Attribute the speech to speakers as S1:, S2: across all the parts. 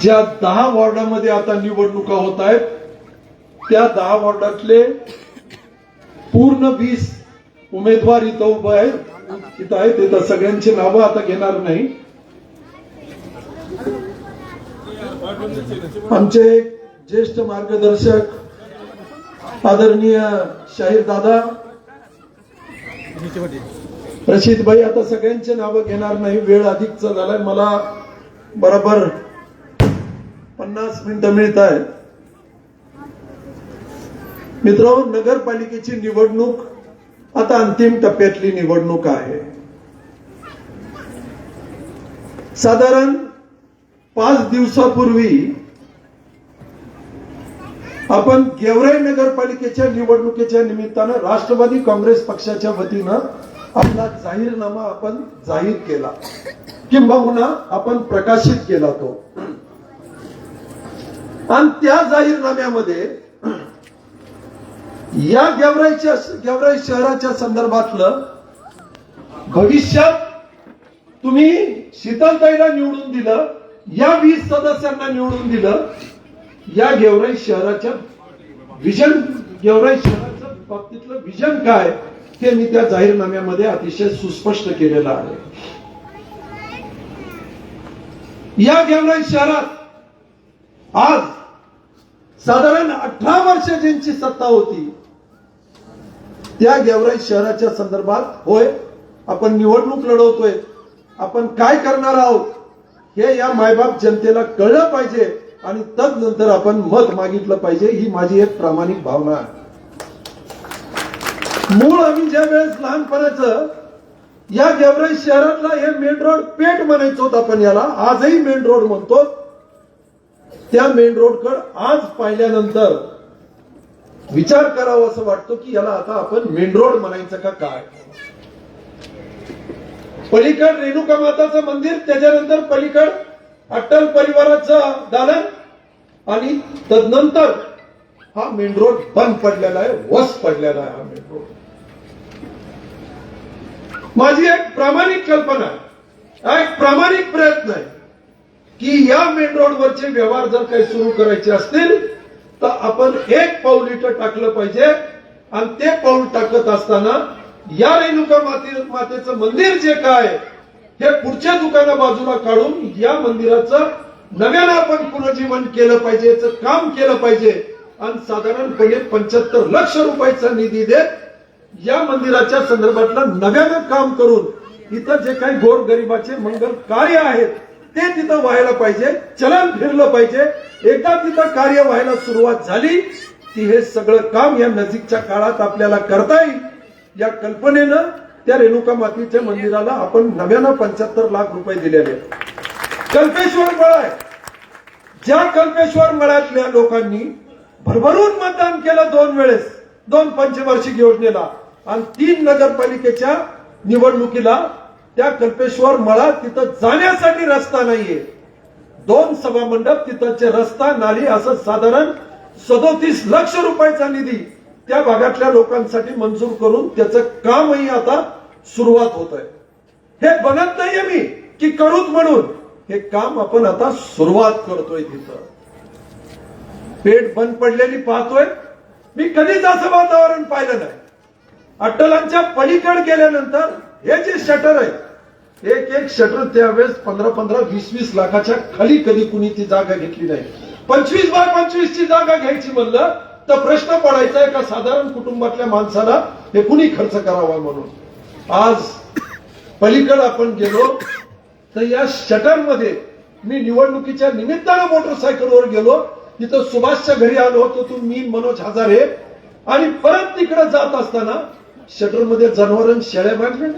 S1: ज्या 10 वॉर्डामध्ये आता निवडणुका होत आहेत त्या 10 वॉर्डातले पूर्ण 20 उमेदवार इथं उभे आहेत इथं सगळ्यांची नावं आता घेणार नाही. आमचे ज्येष्ठ मार्गदर्शक आदरणीय शाहीर दादा रशीद भाई आता सगळ्यांचे नावं घेणार नाही, वेळ अधिकचा झालाय. मला बरोबर 50 मिनिटं मिळत आहेत. मित्रांनो, नगरपालिकेची निवडणूक आता अंतिम टप्प्यातली निवडणूक आहे. साधारण 5 दिवसापूर्वी आपण गेवराई नगरपालिकेच्या निवडणुकीच्या निमित्तानं राष्ट्रवादी काँग्रेस पक्षाच्या वतीनं आपला जाहीरनामा आपण जाहीर केला किंबहुना आपण प्रकाशित केला तो. आणि त्या जाहीरनाम्यामध्ये या गेवराई शहराच्या संदर्भातलं भविष्यात तुम्ही शीतलताईला निवडून दिलं, या 20 सदस्यांना निवडून दिलं, या गेवराई शहराच्या शहराच्या बाबतीतलं विजन काय हे मी त्या जाहीरनाम्यामध्ये अतिशय सुस्पष्ट केलेलं आहे. या गेवराई शहरात आज साधारण 18 वर्ष ज्यांची सत्ता होती त्या गेवराई शहराच्या संदर्भात होय आपण निवडणूक लढवतोय, आपण काय करणार आहोत हे या मायबाप जनतेला कळलं पाहिजे आणि तदनंतर आपण मत मागितलं पाहिजे, ही माझी एक प्रामाणिक भावना आहे. मूळ आम्ही ज्या वेळेस लहानपणाचं या गेवराई शहरातला हे मेन रोड पेठ म्हणायचो होत आपण याला, आजही मेन रोड म्हणतो. त्या मेन रोडकडे आज पाहिल्यानंतर विचार करावा असं वाटतो की याला आता आपण मेन रोड म्हणायचं का काय. पलीकड रेणुका माताचं मंदिर, त्याच्यानंतर पलीकड अट्टल परिवाराचं दालन आणि तदनंतर हा मेन रोड बंद पडलेला आहे, वस पडलेला आहे हा मेन रोड. माझी एक प्रामाणिक कल्पना आहे, एक प्रामाणिक प्रयत्न आहे की या मेन रोडवरचे व्यवहार जर काही सुरू करायचे असतील तर आपण एक पाऊल इथं टाकलं पाहिजे. आणि ते पाऊल टाकत असताना या रेणुका मातेचं मंदिर जे काय हे पुढच्या दुकाना बाजूला काढून या मंदिराचं नव्यानं आपण पुनर्जीवन केलं पाहिजे, याचं काम केलं पाहिजे. आणि साधारणपणे 75 लक्ष रुपयाचा निधी देत या मंदिराच्या संदर्भातलं नव्यानं काम करून इथं जे काही गोरगरिबाचे मंगल कार्य आहेत ते तिथं व्हायला पाहिजे, चलन फिरलं पाहिजे. एकदा तिथं कार्य व्हायला सुरुवात झाली की हे सगळं काम या नजीकच्या काळात आपल्याला करता येईल. या कल्पनेनं त्या रेणुका मातेच्या मंदिराला आपण नव्यानं 75 लाख रुपये दिलेले. कल्पेश्वर मळ आहे, ज्या कल्पेश्वर मळ्यातल्या लोकांनी भरभरून मतदान केलं 2 वेळेस, 2 पंचवार्षिक योजनेला आणि 3 नगरपालिकेच्या निवडणुकीला, त्या कल्पेश्वर मळा तिथं जाण्यासाठी रस्ता नाहीये. 2 सभामंडप, तिथंचे रस्ता नाली असं साधारण 37 लक्ष रुपयाचा निधी त्या भागातल्या लोकांसाठी मंजूर करून त्याचं कामही आता सुरुवात होत आहे. हे बनत नाहीये मी की करूत म्हणून, हे काम आपण आता सुरुवात करतोय. तिथं पेठ बंद पडलेली पाहतोय मी, कधीच असं वातावरण पाहिलं नाही. अट्टलांच्या पलीकडे गेल्यानंतर हे जे शटर आहे, एक शटर त्यावेळेस 15-15, 20-20 लाखाच्या खाली कधी कुणी ती जागा घेतली नाही. 25 बाय 25 ची जागा घ्यायची म्हणलं तर प्रश्न पडायचा एका साधारण कुटुंबातल्या माणसाला हे कुणी खर्च करावा म्हणून. आज पलीकडे आपण गेलो तर या शटरमध्ये मी निवडणुकीच्या निमित्तानं मोटरसायकलवर गेलो, तिथं सुभाषच्या घरी आलो होतो, मी मनोज हजारे, आणि परत तिकडे जात असताना शटरमध्ये जनावरांनी शेळ्या बांधल्या.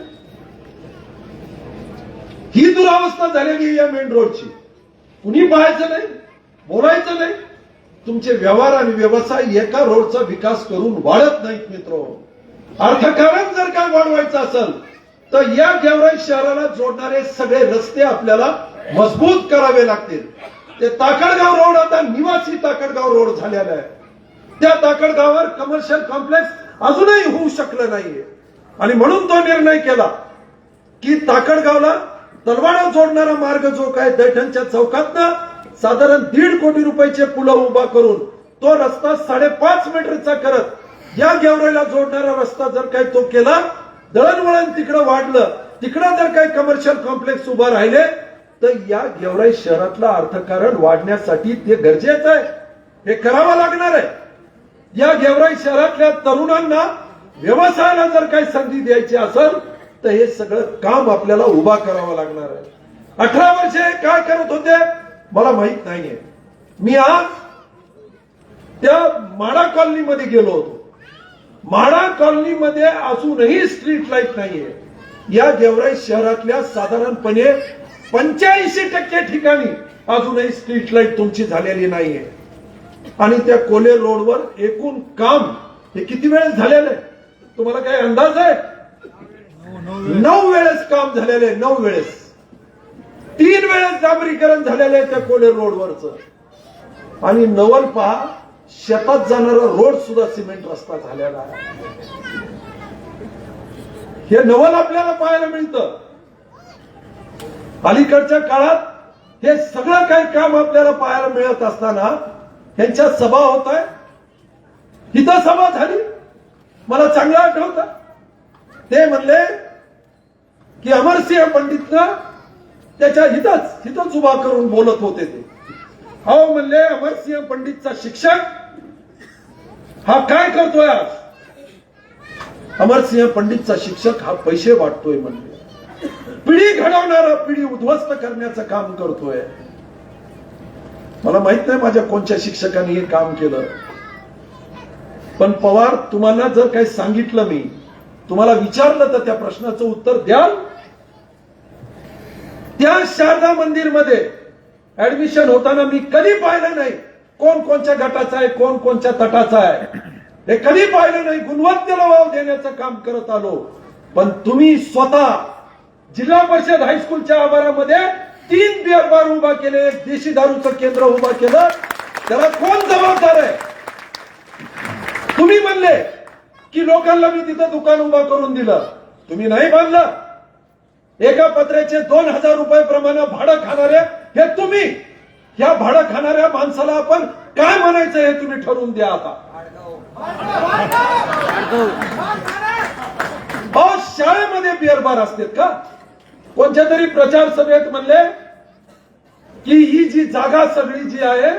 S1: ही दुरावस्था झालेली या मेन रोडची. कुणी पाहायचं नाही, बोलायचं नाही. तुमचे व्यवहार आणि व्यवसाय एका रोडचा विकास करून वाढत नाहीत. मित्र, अर्थकारण जर काय वाढवायचं असेल तर या गेवराई शहराला जोडणारे सगळे रस्ते आपल्याला मजबूत करावे लागतील. ते ताकडगाव रोड आता निवासी ताकडगाव रोड झालेला आहे. त्या ताकडगावावर कमर्शियल कॉम्प्लेक्स अजूनही होऊ शकलं नाहीये आणि म्हणून तो निर्णय केला की ताकडगावला तलवाडा जोडणारा मार्ग जो काय दैठणच्या चौकातनं साधारण 1.5 कोटी रुपयाचे पुलं उभा करून तो रस्ता 5.5 मीटरचा करत या गेवराईला जोडणारा रस्ता जर काही तो केला, दळणवळण तिकडं वाढलं, तिकडं जर काही कमर्शियल कॉम्प्लेक्स उभा राहिले तर या गेवराई शहरातलं अर्थकारण वाढण्यासाठी ते गरजेचं आहे, हे करावं लागणार आहे. या गेवराई शहरातल्या तरुणांना व्यवसायाला जर काही संधी द्यायची असेल तर हे सगळं काम आपल्याला उभा करावं लागणार आहे. 18 वर्षे काय करत होते मला माहित नाहीये. मी आज त्या माडा कॉलनीमध्ये गेलो होतो. माडा कॉलनीमध्ये अजूनही स्ट्रीट लाईट नाहीये. या गेवराई शहरातल्या साधारणपणे 85% ठिकाणी अजूनही स्ट्रीट लाईट तुमची झालेली नाहीये. आणि त्या कोले रोडवर एकूण काम हे किती वेळेस झालेलं आहे तुम्हाला काही अंदाज आहे? 9 वेळेस काम झालेलं आहे. 9 वेळेस. 3 वेळेस डांबरीकरण झालेलं आहे त्या कोले रोडवरच. आणि नवल पहा, शेतात जाणारा रोड सुद्धा सिमेंट रस्ता झालेला आहे. हे नवल आपल्याला पाहायला मिळतं. अलीकडच्या काळात हे सगळं काही काम आपल्याला पाहायला मिळत असताना त्यांच्या सभा होत आहे. इथं सभा झाली, मला चांगलं आठवतं. ते म्हणले की अमरसिंह पंडितनं त्याच्या हितच उभा करून बोलत होते. ते अहो म्हणले, अमरसिंह पंडितचा शिक्षक हा काय करतोय आज? अमरसिंह पंडितचा शिक्षक हा पैसे वाटतोय म्हणले, पिढी घडवणारा, पिढी उद्ध्वस्त करण्याचं काम करतोय. मला माहित नाही माझ्या कोणत्या शिक्षकांनी हे काम केलं, पण पवार तुम्हाला जर काही सांगितलं, मी तुम्हाला विचारलं तर त्या प्रश्नाचं उत्तर द्याल. त्या शारदा मंदिरमध्ये ऍडमिशन होताना मी कधी पाहिलं नाही कोण कोणत्या गटाचा आहे, कोण कोणत्या तटाचा आहे, हे कधी पाहिलं नाही. गुणवत्तेला वाव देण्याचं काम करत आलो. पण तुम्ही स्वतः जिल्हा परिषद हायस्कूलच्या आवारामध्ये 3 बिअर बार उभा केले, एक देशी दारूचं केंद्र उभा केलं. त्याला कोण जबाबदार आहे? तुम्ही म्हणले की लोकांना मी तिथं दुकान उभा करून दिलं, तुम्ही नाही बांधलं. एका पत्र्याचे 2,000 रुपये प्रमाणे भाडं खाणारे हे तुम्ही. या भाडं खाणाऱ्या माणसाला आपण काय म्हणायचं हे तुम्ही ठरवून द्या. आता शाळेमध्ये बिअर बार असतात का? कोणत्या तरी प्रचार सभेत म्हणले की ही जी जागा सगळी जी आहे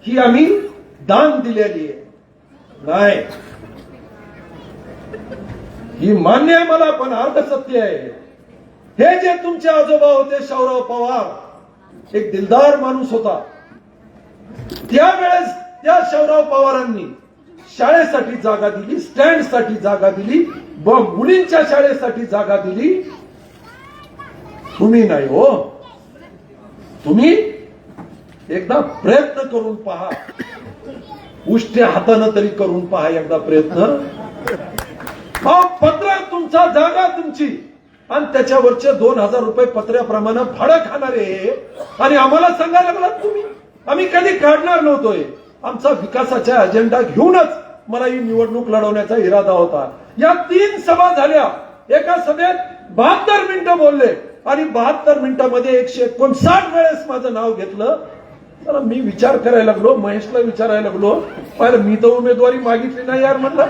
S1: ही आम्ही दान दिलेली आहे. नाही, ही मान्य आहे मला, पण अर्ध सत्य आहे. हे जे तुमचे आजोबा होते शाहूराव पवार, एक दिलदार माणूस होता. त्यावेळेस त्या शाहूराव पवारांनी शाळेसाठी जागा दिली, स्टँडसाठी जागा दिली, मुलींच्या शाळेसाठी जागा दिली. तुम्ही नाही हो. तुम्ही एकदा प्रयत्न करून पहा, उष्ट्या हातानं तरी करून पहा एकदा प्रयत्न. पत्र तुमचा, जागा तुमची, आणि त्याच्यावरचे 2,000 रुपये पत्र्याप्रमाणे भाडं खाणारे, आणि आम्हाला सांगायला लागलात तुम्ही. आम्ही कधी काढणार नव्हतोय. आमचा विकासाचा अजेंडा घेऊनच मला ही निवडणूक लढवण्याचा इरादा होता. या 3 सभा झाल्या. एका सभेत 72 मिनिटं बोलले आणि 72 मिनिटांमध्ये 159 वेळेस माझं नाव घेतलं. तर मी विचार करायला लागलो, महेशला विचारायला लागलो, पाहिलं मी तर उमेदवारी मागितली नाही यार म्हटलं.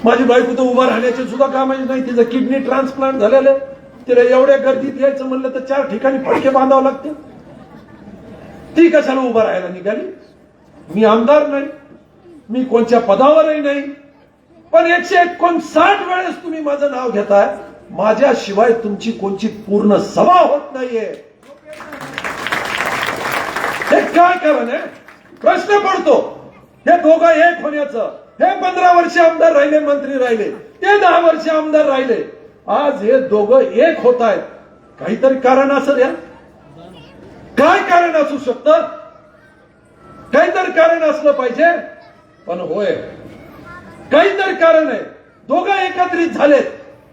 S1: माझी बायको तर उभा राहण्याचे सुद्धा कामाची नाही, तिचं किडनी ट्रान्सप्लांट झालेलं. तिला एवढ्या गर्दीत यायचं म्हणलं तर 4 ठिकाणी फडके बांधावं लागते. ती कशाला उभा राहायला निघाली? मी आमदार नाही, मी कोणत्या पदावरही नाही, पण 159 वेळेस तुम्ही माझं नाव घेताय. माझ्याशिवाय तुमची कोणची पूर्ण सभा होत नाहीये. हे काय कारण आहे? प्रश्न पडतो. हे दोघं एक होण्याचं. हे 15 वर्ष आमदार राहिले, मंत्री राहिले, ते 10 वर्ष आमदार राहिले. आज हे दोघं एक होत आहेत. काहीतरी कारण असेल या. काय कारण असू शकतं? काहीतरी कारण असलं पाहिजे. पण होय, काहीतरी कारण आहे. दोघं एकत्रित झालेत,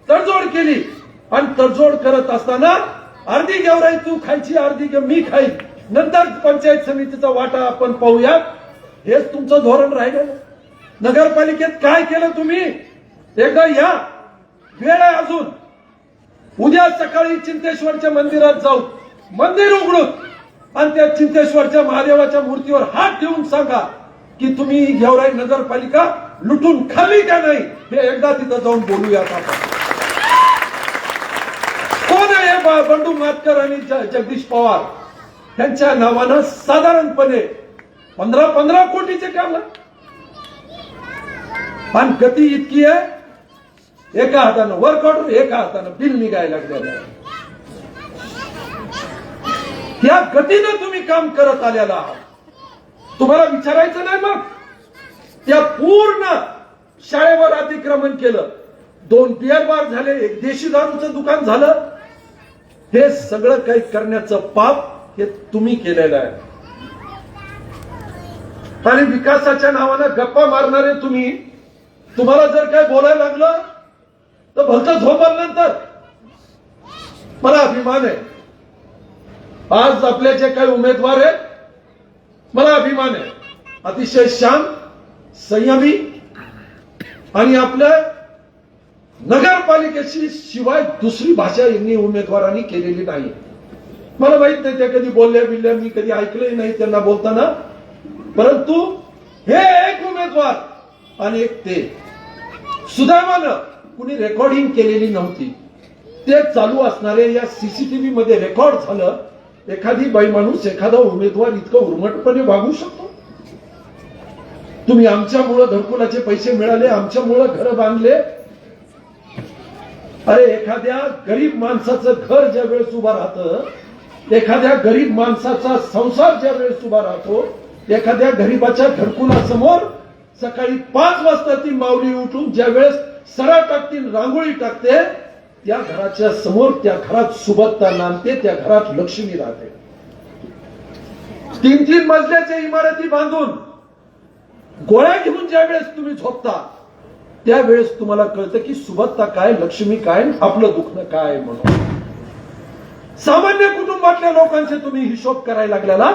S1: तडजोड केली, आणि तडजोड करत असताना अर्धी गेवराई तू खायची, अर्धी मी खाईन, नंतर पंचायत समितीचा वाटा आपण पाहूयात. हेच तुमचं धोरण राहिलं. नगरपालिकेत काय केलं तुम्ही? एकदा या, वेळ आहे अजून. उद्या सकाळी चिंतेश्वरच्या मंदिरात जाऊ. मंदिर उघडून आणि त्या चिंतेश्वरच्या महादेवाच्या मूर्तीवर हात ठेवून सांगा की तुम्ही गेवराई नगरपालिका लुटून खाली का नाही, हे एकदा तिथं जाऊन बोलूयात आपण. कोण आहे बंडू मातकर आणि जगदीश पवार, त्यांच्या नावानं साधारणपणे 15 कोटीचे काम आहे. आणि गती इतकी आहे, एका हातानं वर्कआउट, एका हातानं बिल निघायला लागलेलं आहे. त्या गतीनं तुम्ही काम करत आलेला आहात. तुम्हाला विचारायचं नाही मग त्या पूर्ण शाळेवर अतिक्रमण केलं, 2 बिअर बार झाले, 1 देशी दारूचं दुकान झालं. हे सगळं काही करण्याचं पाप हे तुम्ही केलेलं आहे. आणि विकासाच्या नावानं गप्पा मारणारे तुम्ही, तुम्हाला जर काय बोलायला लागलं तर भलतं झोपल्यानंतर. मला अभिमान आहे आज आपले जे काही उमेदवार आहेत, मला अभिमान आहे. अतिशय शांत, संयमी आणि आपल्या नगरपालिकेची शिवाय दुसरी भाषा यांनी उमेदवारांनी केलेली नाही. मला माहित नाही त्या कधी बोलल्या बिलल्या, मी कधी ऐकलंही नाही त्यांना बोलताना. परंतु हे एक उमेदवार आणि एक ते सुदैवानं कुणी रेकॉर्डिंग केलेली नव्हती, ते चालू असणारे या सीसीटीव्ही मध्ये रेकॉर्ड झालं. एखादी बाई माणूस, एखादा उमेदवार इतकं उर्मटपणे वागू शकतो. तुम्ही आमच्यामुळं घरकुलाचे पैसे मिळाले, आमच्यामुळं घर बांधले. अरे एखाद्या गरीब माणसाचं घर ज्या वेळेस उभं राहतं, एखाद्या गरीब माणसाचा संसार ज्या वेळेस उभा राहतो, एखाद्या गरीबाच्या घरकुलासमोर सकाळी 5 वाजता ती माऊली उठून ज्या वेळेस सडा टाकते, रांगोळी टाकते, त्या घराच्या समोर त्या घरात सुबत्ता नांदते, त्या घरात लक्ष्मी राहते. 3-3 मजल्याच्या इमारती बांधून गोळ्या घेऊन ज्या वेळेस तुम्ही झोपता, त्यावेळेस तुम्हाला कळतं की सुबत्ता काय, लक्ष्मी काय, आपलं दुखणं काय. म्हणून सामान्य कुटुंबातल्या लोकांचे तुम्ही हिशोब करायला लागलेला.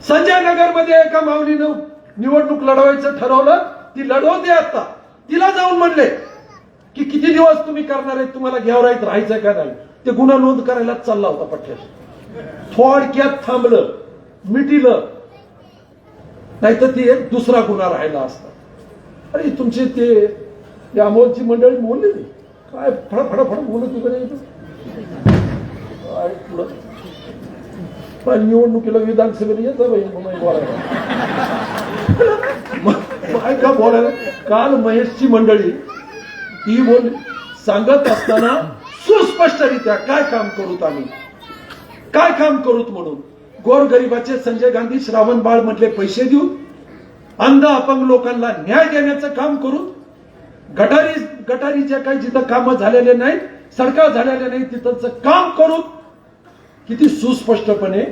S1: संजय नगरमध्ये एका माऊलीनं निवडणूक लढवायचं ठरवलं, ती लढवते. आता तिला जाऊन म्हणले की किती दिवस तुम्ही करणार आहे, तुम्हाला गेवराईत राहायचंय का नाही. ते गुन्हा नोंद करायला चालला होता पठ्याशी. थोडक्यात थांबलं, मिटिलं, नाहीतर ती एक दुसरा गुन्हा राहिला असता. अरे तुमचे ते अमोलची मंडळी बोलली ती काय फडफड बोलत वगैरे पुढं. पण निवडणुकीला विधानसभेला येतं बाई बोलायला, का बोलायला. काल महेशची मंडळी ती बोल सांगत असताना सुस्पष्टरित्या काय काम करूत आम्ही, काय काम करूत म्हणून. गोरगरिबाचे संजय गांधी श्रावण बाळ म्हटले पैसे देऊ, अंध अपंग लोकांना न्याय देण्याचं काम करू, गटारीच्या काही जिथं कामं झालेले नाहीत, सडका झालेल्या नाही तिथंच काम करू. किती सुस्पष्टपणे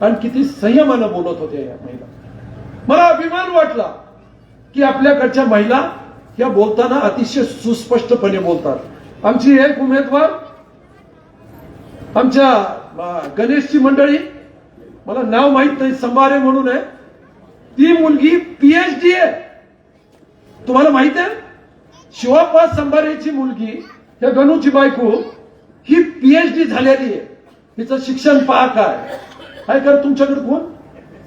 S1: आणि किती संयमानं बोलत होत्या या महिला. मला अभिमान वाटला की आपल्याकडच्या महिला या बोलताना अतिशय सुस्पष्टपणे बोलतात. आमची एक उमेदवार, आमच्या गणेशची मंडळी, मला नाव माहित नाही, संभारे म्हणून आहे, ती मुलगी PhD आहे. तुम्हाला माहित आहे, शिवाप्पा संभारेची मुलगी, त्या गणूची बायको, ही PhD झालेली आहे. तिचं शिक्षण पहा काय कर तुमच्याकडे कोण,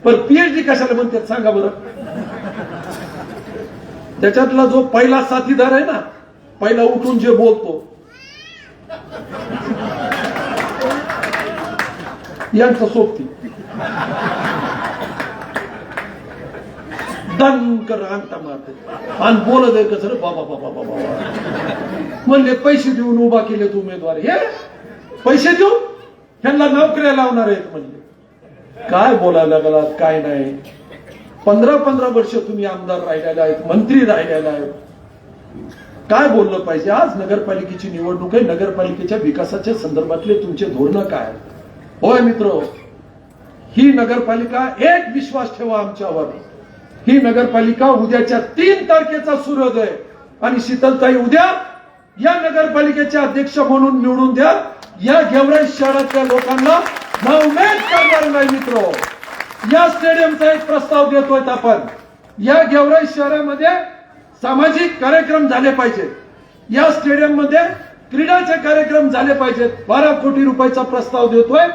S1: पण PhD कशाला म्हणतात सांगा बरं. त्याच्यातला जो पहिला साथीदार आहे ना, पहिला उठून जे बोलतो, यांचं सोबती दंकर अंगठा मारते आणि बोलत आहे कसं बाबा बाबा बाबा. म्हणले पैसे देऊन उभा केलेत उमेदवार, हे पैसे देऊन ह्यांना नोकऱ्या लावणार आहेत. म्हणले काय बोलायला लागला काय नाही. 15 वर्ष तुम्ही आमदार राहिलेला आहेत, मंत्री राहिलेला आहेत, काय बोललं पाहिजे. आज नगरपालिकेची निवडणूक आहे, नगरपालिकेच्या विकासाच्या संदर्भातले तुमचे धोरण काय. होय मित्र, ही नगरपालिका, एक विश्वास ठेवा आमच्यावर, ही नगरपालिका उद्याच्या 3 तारखेचा सूर्योदय आणि शीतलताई उद्या या नगरपालिकेचे अध्यक्ष म्हणून निवडून द्या. या गेवराई शहरातल्या लोकांना नाउमेद करणार नाही. मित्र, या स्टेडियमचा एक प्रस्ताव देतोय आपण. या गेवराई शहरामध्ये सामाजिक कार्यक्रम झाले पाहिजे. या स्टेडियम मध्ये क्रीडाचे कार्यक्रम झाले पाहिजेत. 12 कोटी रुपयाचा प्रस्ताव देतोय.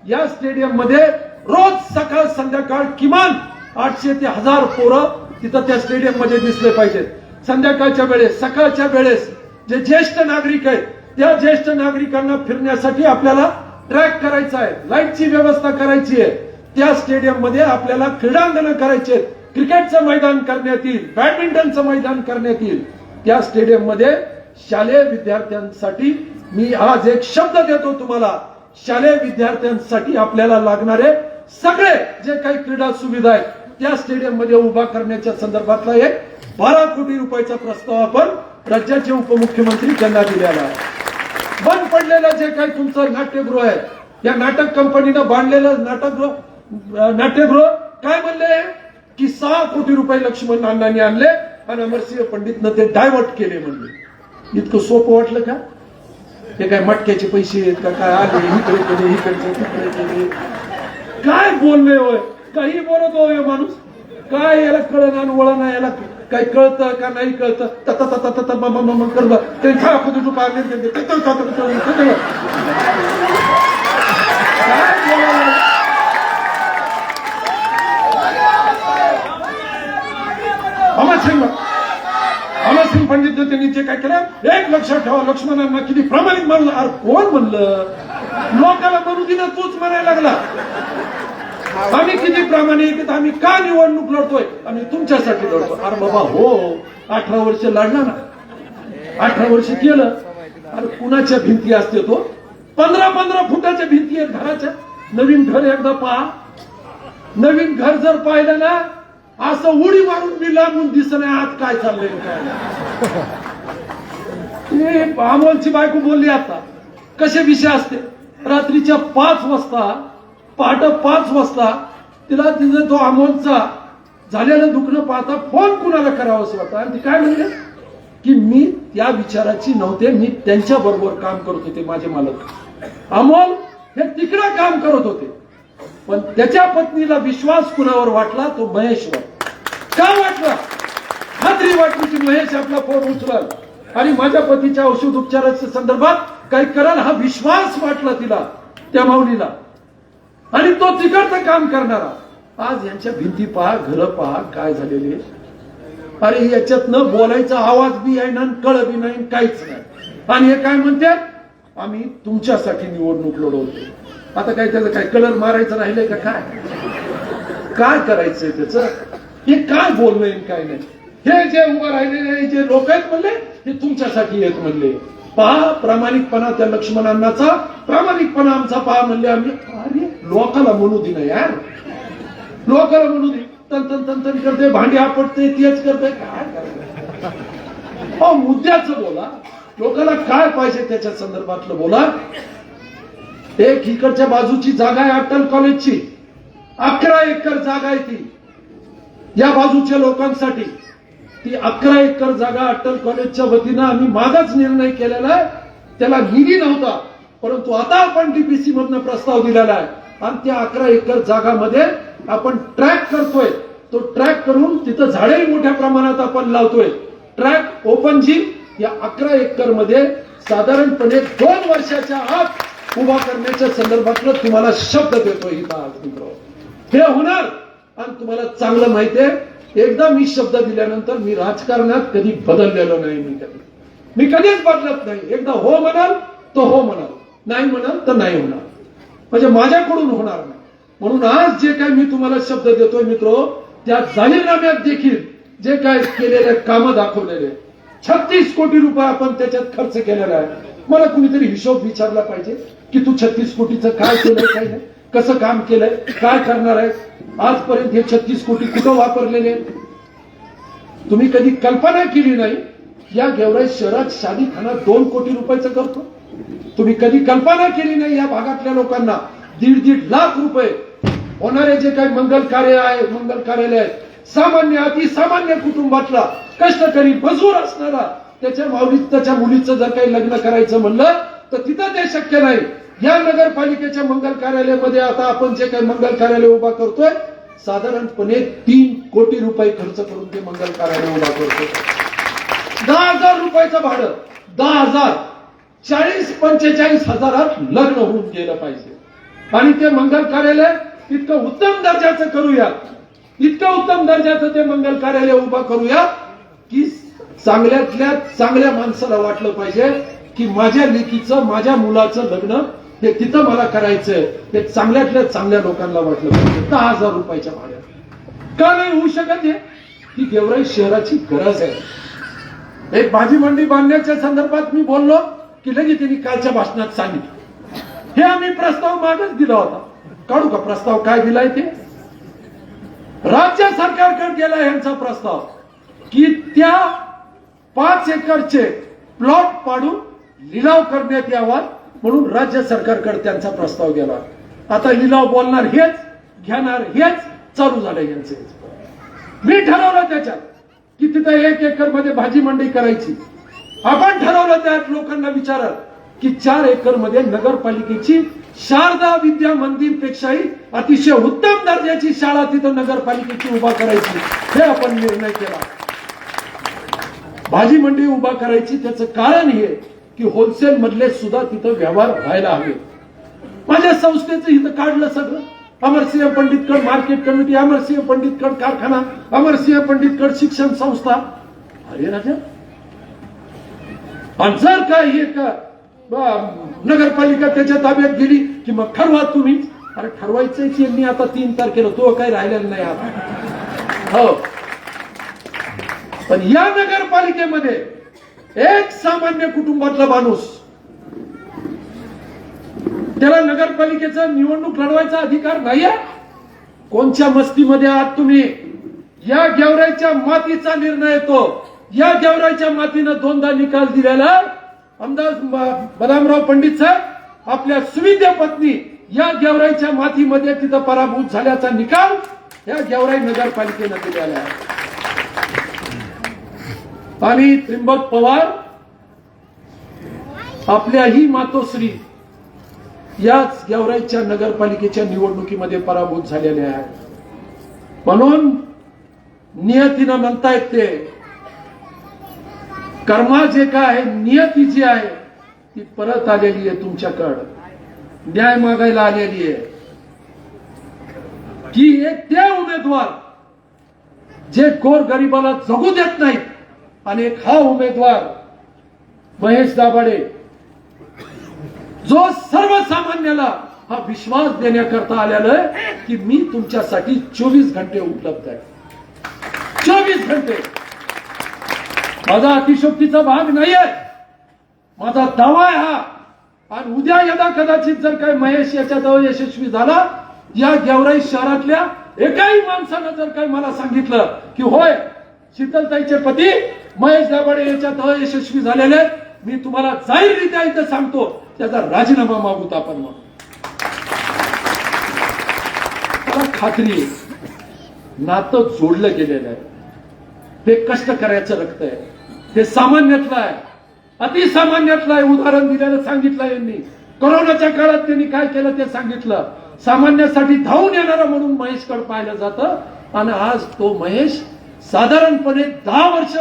S1: या स्टेडियम मध्ये रोज सकाळ संध्याकाळ किमान 800 ते 1000 पोरं तिथं त्या स्टेडियम मध्ये दिसले पाहिजेत. संध्याकाळच्या वेळेस, सकाळच्या वेळेस जे ज्येष्ठ नागरिक आहेत त्या ज्येष्ठ नागरिकांना फिरण्यासाठी आपल्याला ट्रॅक करायचा आहे, लाईटची व्यवस्था करायची आहे. त्या स्टेडियम मध्ये आपल्याला क्रीडांगण करायचे आहेत. क्रिकेटचं मैदान करण्यात येईल, बॅडमिंटनचं मैदान करण्यात येईल. त्या स्टेडियम मध्ये शालेय विद्यार्थ्यांसाठी मी आज एक शब्द देतो तुम्हाला, शालेय विद्यार्थ्यांसाठी आपल्याला लागणारे सगळे जे काही क्रीडा सुविधा आहेत त्या स्टेडियम मध्ये उभा करण्याच्या संदर्भातला एक 12 कोटी रुपयाचा प्रस्ताव आपण राज्याचे उपमुख्यमंत्री त्यांना दिलेला आहे. बंद पडलेलं जे काही तुमचं नाट्यगृह आहे, या नाटक कंपनीनं बांधलेलं नाट्यगृह काय म्हणले की 6 कोटी रुपये लक्ष्मण अण्णांनी आणले आणि अमरसिंह पंडितनं ते डायव्हर्ट केले म्हणले. इतकं सोपं वाटलं का? हे काय मटक्याचे पैसे आहेत का? काय आले इकडे केले, इकडचे तिकडे केले, काय बोलले होय? काही बोलत होय माणूस. काय याला कळण आणि वळण, याला काही कळतं का नाही कळतं? करत ते अमरसिंह पंडित त्यांनी जे काय केलं, एक लक्षात ठेवा, लक्ष्मणांना किती प्रामाणिक माणूस. अरे कोण म्हणलं? लोकांना म्हणू दिलं, तूच म्हणायला लागला. आम्ही किती प्रामाणिक, आम्ही का निवडणूक लढतोय? आम्ही तुमच्यासाठी लढतो. अरे बाबा हो, 18 वर्ष लढला ना, 18 वर्ष केलं. अरे कुणाच्या भिंती असते तो? 15-15 फुटाच्या भिंती आहेत घराच्या. नवीन घर एकदा पहा, नवीन घर जर पाहिलं ना, असं उडी मारून मी लागून दिसत नाही आत काय चाललंय काय. अमोलची बायको बोलली आता कसे विषय असते. रात्रीच्या 5 वाजता, पहाटे 5 वाजता तिला तिचं तो अमोलचा झालेलं दुखणं पाहता फोन कुणाला करावं असं वाटतं. आणि ती काय म्हणले की मी त्या विचाराची नव्हते, मी त्यांच्या बरोबर काम करत होते. माझे मालक अमोल हे तिकडे काम करत होते, पण त्याच्या पत्नीला विश्वास कुणावर वाटला? तो महेशवर. का वाटला? खात्री वाटली की महेश आपला फोन उचलाल आणि माझ्या पतीच्या औषध उपचाराच्या संदर्भात काही कराल, हा विश्वास वाटला तिला, त्या माऊलीला. आणि तो तिकडचं काम करणारा. आज यांच्या भिंती पहा, घर पहा काय झालेले. अरे याच्यात न बोलायचा आवाज बी आहे ना, कळ बी नाही, काहीच नाही. आणि हे काय म्हणतात, आम्ही तुमच्यासाठी निवडणूक लढवतो. आता काय त्याचं काय कलर मारायचं राहिलंय का? काय करायचंय त्याचं? हे काय बोलणं काय नाही. हे जे उभं राहिलेले जे लोक आहेत म्हणले, हे तुमच्यासाठी येत म्हणले. पहा प्रामाणिकपणा त्या लक्ष्मणांनाचा, प्रामाणिकपणा आमचा पहा म्हणले आम्ही. अरे लोकाला म्हणू दे ना यार, लोकाला म्हणू दे. तन करते, भांडी आपटते, तेच करते, काय करते? मुद्द्याचं बोला, लोकांना काय पाहिजे त्याच्या संदर्भातलं बोला. एक इकडच्या बाजूची जागा आहे अटल कॉलेजची, 11 एकर जागा आहे ती या बाजूच्या लोकांसाठी. ती 11 एकर जागा अटल कॉलेजच्या वतीनं आम्ही मागच निर्णय केलेला आहे. त्याला निधी नव्हता, परंतु आता आपण डीपीसी मधनं प्रस्ताव दिलेला आहे आणि त्या 11 एकर जागामध्ये आपण ट्रॅक करतोय. तो ट्रॅक करून तिथं झाडेही मोठ्या प्रमाणात आपण लावतोय. ट्रॅक ओपन जिम या 11 एकर मध्ये साधारणपणे 2 वर्षाच्या आत उभा करण्याच्या संदर्भातलं तुम्हाला शब्द देतोय. हे होणार. आणि तुम्हाला चांगलं माहिती आहे, एकदा मी शब्द दिल्यानंतर मी राजकारणात कधी बदललेलो नाही. मी कधीच बदलत नाही. एकदा हो म्हणाल तो हो म्हणाल, नाही म्हणाल तर नाही होणार, म्हणजे माझ्याकडून होणार नाही. म्हणून आज जे काय मी तुम्हाला शब्द देतोय मित्रो, त्या जाहीरनाम्यात देखील जे काय केलेले कामं दाखवलेले, 36 कोटी रुपये आपण त्याच्यात खर्च केलेला आहे. मला कुणीतरी हिशोब विचारला पाहिजे की तू 36 कोटीचं काय केलंय, काय नाही, कसं काम केलंय, काय करणार आहे. आजपर्यंत हे 36 कोटी कुठं वापरलेले तुम्ही कधी कल्पना केली नाही. या गेवराई शहरात शादीखाना 2 कोटी रुपयाचं करतो. तुम्ही कधी कल्पना केली नाही. या भागातल्या लोकांना 1.5 लाख रुपये होणारे जे काही मंगल कार्य आहे, मंगल कार्यालय आहे, सामान्य अतिसामान्य कुटुंबातला कष्टकरी मजूर असणारा त्याच्या मुलीचं जर काही लग्न करायचं म्हणलं तर तिथं ते शक्य नाही. या नगरपालिकेच्या मंगल कार्यालयामध्ये आता आपण जे काही मंगल कार्यालय उभा करतोय, साधारणपणे 3 कोटी रुपये खर्च करून ते मंगल कार्यालय उभा करतोय. 10,000 रुपयाचं भाडं, 10,000 40-45 हजारात लग्न होऊन गेलं पाहिजे आणि ते मंगल कार्यालय इतकं उत्तम दर्जाचं करूया, इतकं उत्तम दर्जाचं ते मंगल कार्यालय उभा करूया की चांगल्यातल्या चांगल्या माणसाला वाटलं पाहिजे की माझ्या लेकीचं माझ्या मुलाचं लग्न हे तिथं मला करायचंय, हे चांगल्यातल्या चांगल्या लोकांना वाटलं पाहिजे. 10,000 रुपयाच्या भाड्यात का नाही होऊ शकत? ही गेवराई शहराची गरज आहे. एक भाजी मंडी बांधण्याच्या संदर्भात मी बोललो की लगेच त्यांनी कालच्या भाषणात सांगितलं. हे आम्ही प्रस्ताव मागच दिला होता. काढू का प्रस्ताव? काय दिलाय ते? राज्य सरकारकडे गेला यांचा प्रस्ताव की त्या 5 एकरचे प्लॉट पाडून लिलाव करण्यात यावा म्हणून राज्य सरकारकडे त्यांचा प्रस्ताव गेला. आता लिलाव बोलणार हेच, घेणार हेच चालू झालं यांचे. मी ठरवलं त्याच्यात की तिथं 1 एकर मध्ये भाजी मंडी करायची. आपण ठरवलं त्यात लोकांना विचारत की 4 एकर मध्ये नगरपालिकेची शारदा विद्या मंदिर पेक्षाही अतिशय उत्तम दर्जाची शाळा तिथं नगरपालिकेची उभा करायची. हे आपण निर्णय केला. भाजी मंडी उभा करायची. त्याचं कारण हे की होलसेल मधले सुद्धा तिथं व्यवहार व्हायला हवे. माझ्या संस्थेचं इथं काढलं सगळं. अमरसिंह पंडितकड मार्केट कमिटी, अमरसिंह पंडितकड कारखाना, अमरसिंह पंडितकड शिक्षण संस्था. अरे राजा, आणि जर का हे नगरपालिका त्याच्या ताब्यात गेली की मग ठरवा तुम्ही. अरे ठरवायचंय यांनी आता 3 तारखेला, तो काही राहिलेला नाही आता. हो, पण या नगरपालिकेमध्ये एक सामान्य कुटुंबातला माणूस, त्याला नगरपालिकेचा निवडणूक लढवायचा अधिकार नाहीये. कोणत्या मस्तीमध्ये आहात तुम्ही? या गेवराईच्या मातीचा निर्णय येतो. या गेवराईच्या मातीनं 2दा निकाल दिलेला आमदार बदामराव पंडित साहेब आपल्या सुविद्य पत्नी या गेवराईच्या मातीमध्ये तिथं पराभूत झाल्याचा निकाल या गेवराई नगरपालिकेनं दिलेला आहे. आणि त्रिंबक पवार आपल्याही मातोश्री याच गेवराईच्या नगरपालिकेच्या निवडणुकीमध्ये पराभूत झालेले आहेत. म्हणून नियतीनं म्हणतायत ते कर्मा जे काय आहे, नियती जी आहे ती परत आलेली आहे तुमच्याकडं, न्याय मागायला आलेली आहे. की एक ते उमेदवार जे गोरगरिबाला जगू देत नाहीत आणि एक हा उमेदवार महेश दाभाडे जो सर्वसामान्याला हा विश्वास देण्याकरता आलेला आहे की मी तुमच्यासाठी 24 घंटे उपलब्ध आहे. 24 घंटे. माझा अतिशोक्तीचा भाग नाहीये, माझा दावा आहे हा. आणि उद्या यदा कदाचित जर काही महेश याच्यात अयशस्वी झाला, या गेवराई शहरातल्या एकाही माणसानं जर काही मला सांगितलं की होय शीतलताईचे पती महेश दाभाडे याच्यात अयशस्वी झालेले आहेत, मी तुम्हाला जाहीररित्या इथं सांगतो त्याचा राजीनामा मागूत आपण. मग मला खात्री आहे नातं जोडलं गेलेलं आहे. ते कष्ट करायचं रक्त आहे, ते सामान्यातलं आहे, अतिसामान्यातलं आहे. उदाहरण दिलेलं सांगितलं यांनी. कोरोनाच्या काळात त्यांनी काय केलं ते सांगितलं. सामान्यासाठी धावून येणारा म्हणून महेशकडे पाहिलं जातं. आणि आज तो महेश साधारणपणे 10 वर्ष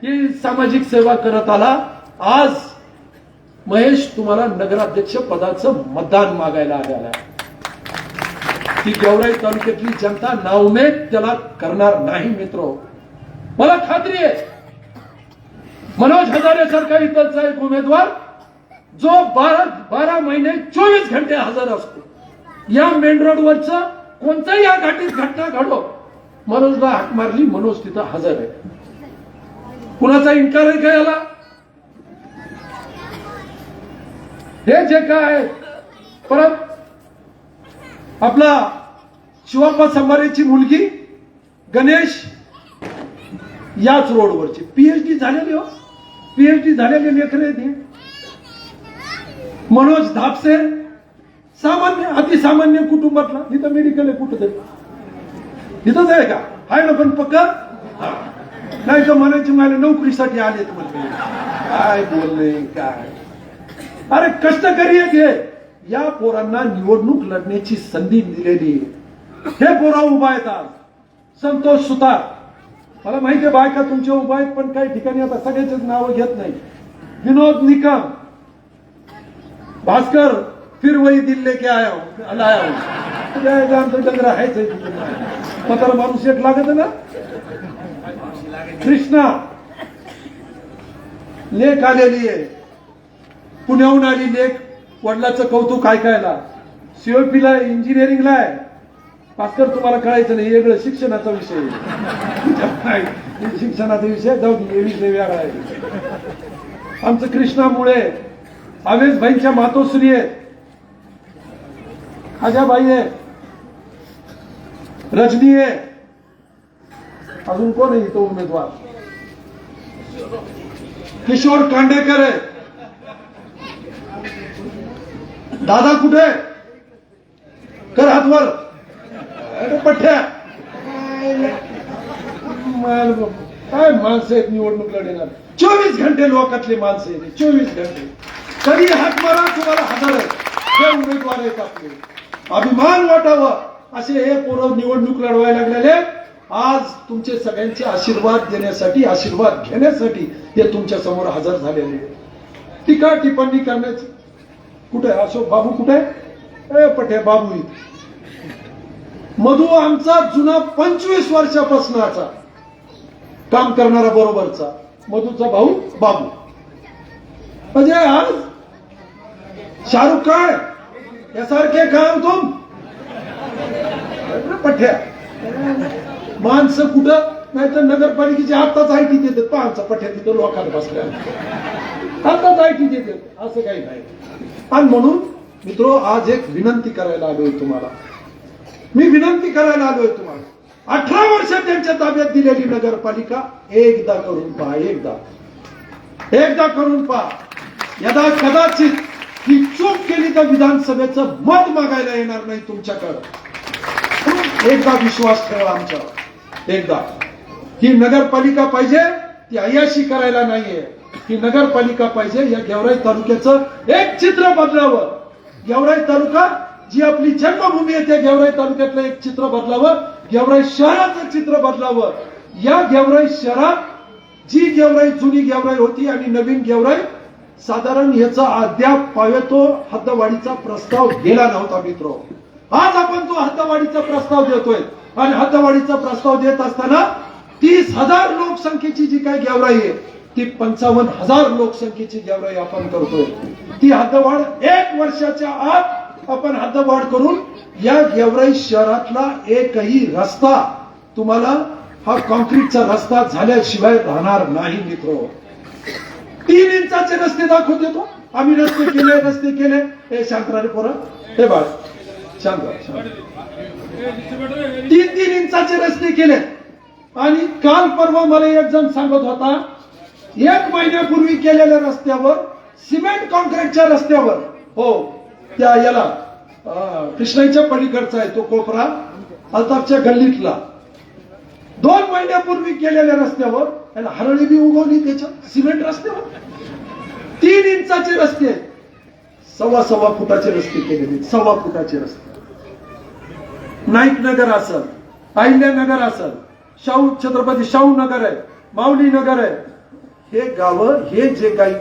S1: ही सामाजिक सेवा करत आला. आज महेश तुम्हाला नगराध्यक्ष पदाचं मतदान मागायला आलेला आहे. ती गेवराई तालुक्यातली जनता नाउमेद त्याला करणार नाही मित्र. मला खात्री आहे मनोज हजारे सारखा इथलचा एक उमेदवार जो 12 महिने 24 घंटे हजर असतो. या मेन रोडवरचं कोणत्याही या घाटीत घटना घडो, मनोजला हाक मारली, मनोज तिथं हजर आहे. कुणाचा इन्कार आहे का याला? हे जे काय आहे. परत आपला शिवाप्पा संभारेची मुलगी गणेश याच रोडवरची पीएचडी झालेली, हो पीएचडी झालेली लेकरं ती. मनोज धापसे सामान्य अतिसामान्य कुटुंबातला, इथं मेडिकल आहे कुठं तरी, इथंच आहे का? आहे ना पण पक्का नाही तर म्हणायची मला नोकरीसाठी आलेत म्हणजे काय बोलले काय. अरे कष्टकरी आहेत या पोरांना निवडणूक लढण्याची संधी दिलेली. हे पोरा उभा आहेत आज. संतोष सुतार, मला माहिती आहे बायका तुमच्या उभा आहेत पण काही ठिकाणी आता सगळ्याच नावं घेत नाही. विनोद निकम, भास्कर फिर वही दिल लेके आया हूं लाया हूं आमचं डंगर आहेच पत्र माणूस एक लागत ना. कृष्णा लेख आलेली आहे, पुण्याहून आली लेख, वडिलाचं कौतुक ऐकायला. सीओपीला इंजिनिअरिंगला आहे. भास्कर तुम्हाला कळायचं नाही, वेगळं शिक्षणाचा विषय शिक्षणाचा विषय जाऊ दे, विषय वेगळा आहे. आमचं कृष्णामुळे आवेश भाईंच्या मातोश्री आहेत, आजाबाई आहे, रजनी आहे, अजून कोण आहे तो उमेदवार, किशोर कांडेकर आहे. दादा कुठे कर हातवर पठ्या काय माणसं आहेत निवडणूक लढणार. 24 घंटे लोकातले माणसं आहेत, 24 घंटे कधी हात मारा तुम्हाला हजार हे उमेदवार आहेत आपले. अभिमान वाटावं असे हे पोरं निवडणूक लढवायला लागलेले. आज तुमचे सगळ्यांचे आशीर्वाद देण्यासाठी, आशीर्वाद घेण्यासाठी हे तुमच्या समोर हजर झालेले. टीका टिप्पणी करण्याची कुठे अशोक बाबू कुठे पठे बाबू. मधू आमचा जुना 25 वर्षापासूनचा काम करणारा बरोबरचा मधूचा भाऊ बाबू. म्हणजे आज शाहरुख काय यासारखे काम तुम पठ्या माणसं कुठं नाही तर नगरपालिकेची आत्ताच आयटी देतात. पाहायचा पठ्या तिथं लोकांना बसल्या आत्ताच आयटी देतात, असं काही नाही. आणि म्हणून मित्रो आज एक विनंती करायला आलोय तुम्हाला, मी विनंती करायला आलोय तुम्हाला. 18 वर्ष त्यांच्या ताब्यात दिलेली नगरपालिका एकदा करून पहा, एकदा करून पहा. यदा कदाचित ही चूक केली तर विधानसभेचं मत मागायला येणार नाही तुमच्याकडे. एकदा विश्वास ठेवा आमच्यावर. एकदा ही नगरपालिका पाहिजे, ती अय्याशी करायला नाहीये. ही नगरपालिका पाहिजे, या गेवराई तालुक्याचं एक चित्र बदलावं. गेवराई तालुका जी आपली जन्मभूमी आहे त्या गेवराई तालुक्यातलं एक चित्र बदलावं. गेवराई शहराचं चित्र बदलावं. या गेवराई शहरात जी गेवराई जुनी गेवराई होती आणि नवीन गेवराई, साधारण याचा अद्याप पावेतो हद्दवाढीचा प्रस्ताव गेला नव्हता मित्रो. आज आपण तो हद्दवाढीचा प्रस्ताव देतोय आणि हद्दवाढीचा प्रस्ताव देत असताना 30,000 लोकसंख्येची जी काही गेवराई आहे ती 55,000 लोकसंख्येची गेवराई आपण करतोय. ती हद्दवाढ 1 वर्षाच्या आत आपण हद्दवाढ करून या गेवराई शहरातला एकही रस्ता तुम्हाला हा कॉन्क्रीटचा रस्ता झाल्याशिवाय राहणार नाही मित्रो. 3 इंचाचे रस्ते दाखवून देतो आम्ही. रस्ते केले हे शांतरारे पोरं, हे बाळ शांत. 3 इंचाचे रस्ते केले. आणि काल परवा मला एक जण सांगत होता 1 महिन्यापूर्वी केलेल्या रस्त्यावर, सिमेंट कॉन्क्रीटच्या रस्त्यावर, हो त्या याला कृष्णाईच्या पलीकडचा आहे तो कोपरा अल्ताफच्या गल्लीतला, 2 महिन्यापूर्वी केलेल्या रस्त्यावर त्याला हरळी बी उगवली त्याच्या सिमेंट रस्त्यावर. 3 इंचाचे रस्ते, 1.25 फुटाचे रस्ते केलेले, 1.25 फुटाचे रस्ते. नाईक नगर असेल, अहिल्यानगर असेल, छत्रपती शाहू नगर आहे, माऊली नगर आहे, हे गावं हे जे काही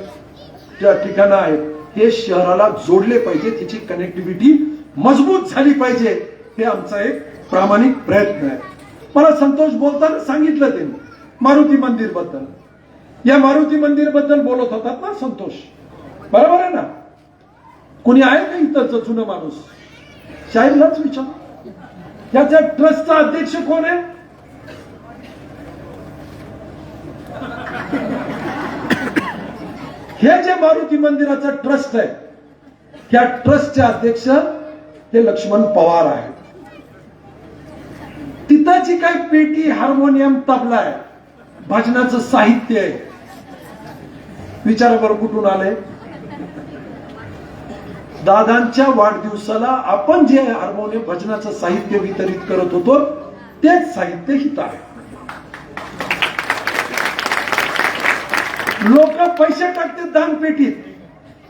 S1: ठिकाणं आहेत हे शहराला जोडले पाहिजे. त्याची कनेक्टिव्हिटी मजबूत झाली पाहिजे. हे आमचा एक प्रामाणिक प्रयत्न आहे. मला संतोष बोलताना सांगितलं त्यांनी मारुती मंदिर बद्दल. या मारुती मंदिर बद्दल बोलत होतात ना संतोष, बरोबर आहे ना. कुणी आहे का इथं जुनं माणूस? शाहीरलाच विचार. याच्या ट्रस्टचा अध्यक्ष कोण आहे? हे जे मारुती मंदिराचं ट्रस्ट आहे त्या ट्रस्टचे अध्यक्ष हे लक्ष्मण पवार आहेत. तिथं जी काही पेटी, हार्मोनियम, तबला आहे, भजनाचं साहित्य आहे, विचारा बरं कुठून आले. दादांच्या वाढदिवसाला आपण जे हार्मोनियम भजनाचं साहित्य वितरित करत होतो तेच साहित्य हित आहे. लोक पैसे टाकतात दानपेटीत,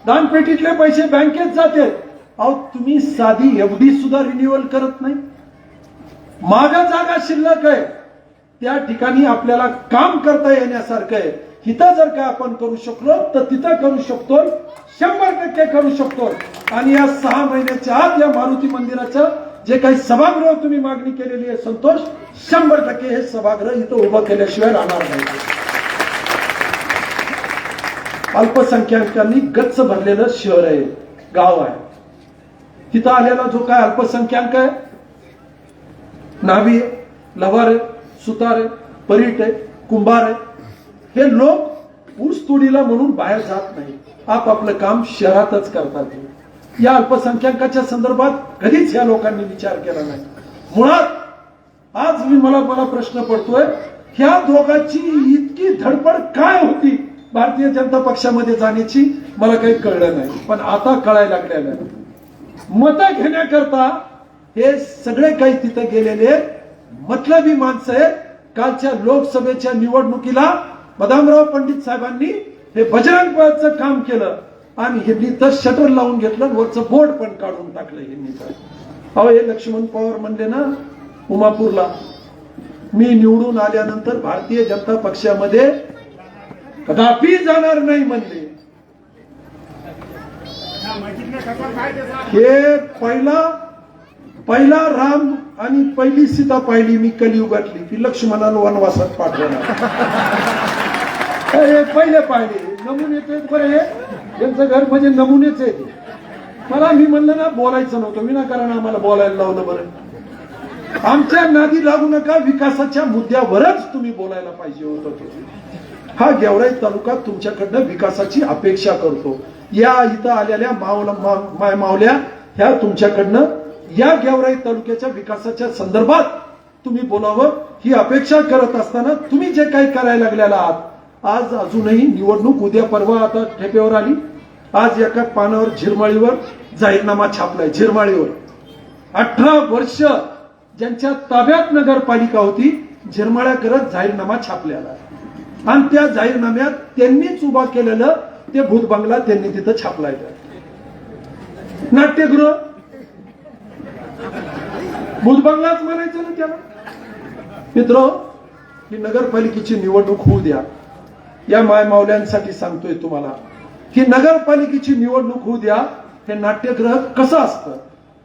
S1: दानपेटीतले पैसे बँकेत जाते. अहो तुम्ही साधी एवढी सुद्धा रिन्युअल करत नाही. मागा जागा शिल्लक आहे त्या ठिकाणी आपल्याला काम करता येण्यासारखं आहे. इथं जर का आपण करू शकलो तर तिथं करू शकतो, 100% करू शकतो. आणि या 6 महिन्याच्या आत या मारुती मंदिराचं जे काही सभागृह तुम्ही मागणी केलेली आहे संतोष, 100% हे सभागृह इथं उभं केल्याशिवाय राहणार नाही. अल्पसंख्याकांनी गच्च भरलेलं शहर आहे, गाव आहे. तिथं आलेला जो काय अल्पसंख्याक आहे, न्हावी आहे, लवार आहे, सुतार आहे, परीट आहे, कुंभार आहे, हे लोक ऊस तोडीला म्हणून बाहेर जात नाही, आपापलं काम शहरातच करतात. या अल्पसंख्याकाच्या संदर्भात कधीच या लोकांनी विचार केला नाही. मुळात आज मला प्रश्न पडतोय, ह्या दोघांची इतकी धडपड काय होती भारतीय जनता पक्षामध्ये जाण्याची, मला काही कळलं नाही. पण आता कळायला लागलेलं आहे. मतं घेण्याकरता हे सगळे काही तिथे गेलेले मतलबी माणसं आहेत. कालच्या लोकसभेच्या निवडणुकीला बदामराव पंडित साहेबांनी हे बजरंग दलाचं काम केलं आणि ह्यांनी तर शटर लावून घेतलं, वरचं बोर्ड पण काढून टाकलं ह्यांनी. अहो, हे लक्ष्मण पवार म्हणले ना उमापूरला, मी निवडून आल्यानंतर भारतीय जनता पक्षामध्ये कदापि जाणार नाही म्हणले. हे पहिला राम आणि पहिली सीता पाहिली मी कलियुगातली, ती लक्ष्मणाला वनवासात पाठवणार. हे पहिले पाहिले नमुनेच आहेत बरे, त्यांचं घर म्हणजे नमुनेच आहे. मला मी म्हणलं ना बोलायचं नव्हतं, विनाकारण आम्हाला बोलायला लावलं. बरं, आमच्या नादी लागू नका, विकासाच्या मुद्द्यावरच तुम्ही बोलायला पाहिजे होतं. हा गेवराई तालुका तुमच्याकडनं विकासाची अपेक्षा करतो. या इथं आलेल्या मावल्या ह्या तुमच्याकडनं या गेवराई तालुक्याच्या विकासाच्या संदर्भात तुम्ही बोलावं ही अपेक्षा करत असताना तुम्ही जे काही करायला लागलेला आहात, आज अजूनही निवडणूक उद्या परवा आता ठेप्यावर आली. आज एका पानावर झिरमाळीवर जाहीरनामा छापलाय. झिरमाळीवर 18 वर्ष ज्यांच्या ताब्यात नगरपालिका होती, झिरमाळ्या करत जाहीरनामा छापलेला आणि त्या जाहीरनाम्यात त्यांनीच उभा केलेलं ते भूत बंगला त्यांनी तिथं छापलाय. नाट्यगृह भूत बंगलाच म्हणायचं ना त्याला. मित्र, ही नगरपालिकेची निवडणूक होऊ द्या. या मायमावल्यांसाठी सांगतोय तुम्हाला की नगरपालिकेची निवडणूक होऊ द्या. हे नाट्यगृह कसं असतं,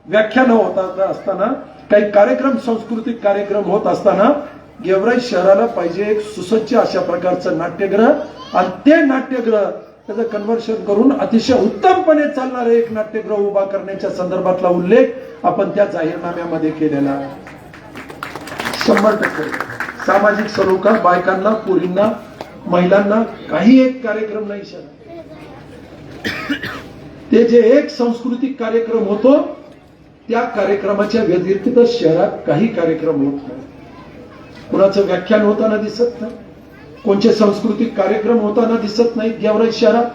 S1: व्याख्यानं होत असताना, काही कार्यक्रम, सांस्कृतिक कार्यक्रम होत असताना गेवराई शहराला पाहिजे एक सुसज्ज अशा प्रकारचं नाट्यगृह आणि ते नाट्यगृह त्याचं कन्व्हर्शन करून अतिशय उत्तमपणे चालणारे एक नाट्यगृह उभा करण्याच्या संदर्भातला उल्लेख आपण त्या जाहीरनाम्यामध्ये केलेला आहे. 100% सामाजिक सलोखा, बायकांना, पोरींना, महिलांना काही एक कार्यक्रम नाही शहरात. ते जे एक सांस्कृतिक कार्यक्रम होतो त्या कार्यक्रमाच्या व्यतिरिक्त शहरात काही कार्यक्रम होत नाही. कुणाचं व्याख्यान होताना दिसत नाही, कोणते सांस्कृतिक कार्यक्रम होताना दिसत नाही गेवराई शहरात.